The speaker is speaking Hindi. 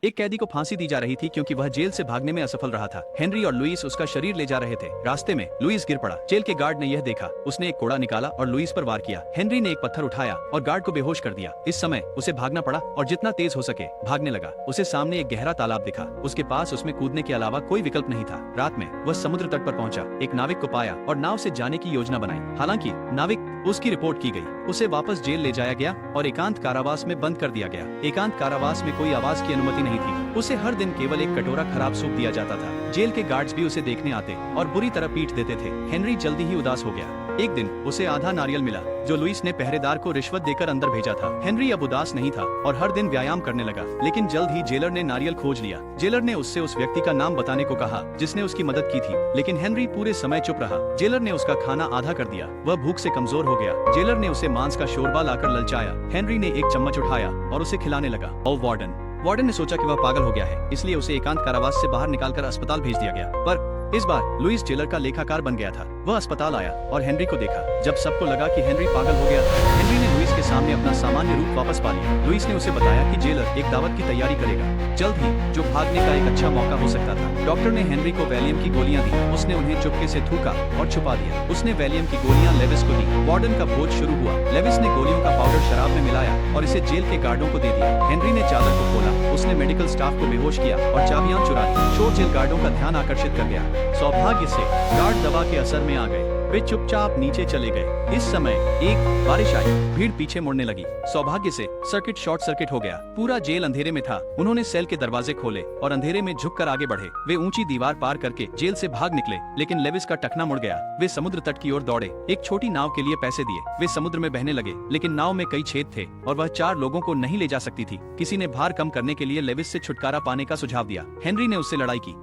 एक कैदी को फांसी दी जा रही थी क्योंकि वह जेल से भागने में असफल रहा था। हेनरी और लुइस उसका शरीर ले जा रहे थे। रास्ते में लुइस गिर पड़ा। जेल के गार्ड ने यह देखा। उसने एक कोड़ा निकाला और लुइस पर वार किया। हेनरी ने एक पत्थर उठाया और गार्ड को बेहोश कर दिया। इस समय उसे भागना पड़ा और जितना तेज हो सके भागने लगा। उसे सामने एक गहरा तालाब दिखा। उसके पास उसमें कूदने के अलावा कोई विकल्प नहीं था। रात में वह समुद्र तट पर पहुंचा, एक नाविक को पाया और नाव से जाने की योजना बनाई। हालांकि नाविक उसकी रिपोर्ट की गई। उसे वापस जेल ले जाया गया और एकांत कारावास में बंद कर दिया गया। एकांत कारावास में कोई आवाज की अनुमति नहीं थी। उसे हर दिन केवल एक कटोरा खराब सूप दिया जाता था। जेल के गार्ड्स भी उसे देखने आते और बुरी तरह पीट देते थे। हेनरी जल्दी ही उदास हो गया। एक दिन उसे आधा नारियल मिला जो लुइस ने पहरेदार को रिश्वत देकर अंदर भेजा था। हेनरी अब उदास नहीं था और हर दिन व्यायाम करने लगा। लेकिन जल्द ही जेलर ने नारियल खोज लिया। जेलर ने उससे उस व्यक्ति का नाम बताने को कहा जिसने उसकी मदद की थी, लेकिन हेनरी पूरे समय चुप रहा। जेलर ने उसका खाना आधा कर दिया। वह भूख से कमजोर हो गया। जेलर ने उसे मांस का शोरबा लाकर ललचाया। हेनरी ने एक चम्मच उठाया और उसे खिलाने लगा। और वार्डन ने सोचा कि वह पागल हो गया है, इसलिए उसे एकांत कारावास से बाहर निकालकर अस्पताल भेज दिया गया। पर इस बार लुइस जेलर का लेखाकार बन गया था। वह अस्पताल आया और हेनरी को देखा। जब सबको लगा कि हेनरी पागल हो गया था, हेनरी ने लुइस के सामने अपना सामान्य रूप वापस पा लिया। लुइस ने उसे बताया कि जेलर एक दावत की तैयारी करेगा जल्द ही, जो भागने का एक अच्छा मौका हो सकता था। डॉक्टर ने हेनरी को वैलियम की गोलियां दी। उसने उन्हें चुपके से थूका और छुपा दिया। उसने वैलियम की गोलियां लेविस को दी। वार्डन का भोज शुरू हुआ। लेविस ने गोलियों का पाउडर शराब में मिलाया और इसे जेल के गार्डों को दे दिया। हेनरी ने चादर को खोला। उसने मेडिकल स्टाफ को बेहोश किया और चाबियां चुरा ली। शोर जेल गार्डों का ध्यान आकर्षित कर गया। सौभाग्य से गार्ड दवा के असर में आ गए। वे चुपचाप नीचे चले गए। इस समय एक बारिश आई। भीड़ पीछे मुड़ने लगी। सौभाग्य से सर्किट शॉर्ट सर्किट हो गया। पूरा जेल अंधेरे में था। उन्होंने सेल के दरवाजे खोले और अंधेरे में झुककर आगे बढ़े। वे ऊंची दीवार पार करके जेल से भाग निकले, लेकिन लेविस का टखना मुड़ गया। वे समुद्र तट की ओर दौड़े। एक छोटी नाव के लिए पैसे दिए। वे समुद्र में बहने लगे, लेकिन नाव में कई छेद थे और वह 4 लोगों को नहीं ले जा सकती थी। किसी ने भार कम करने के लिए लेविस से छुटकारा पाने का सुझाव दिया। हेनरी ने उससे लड़ाई की।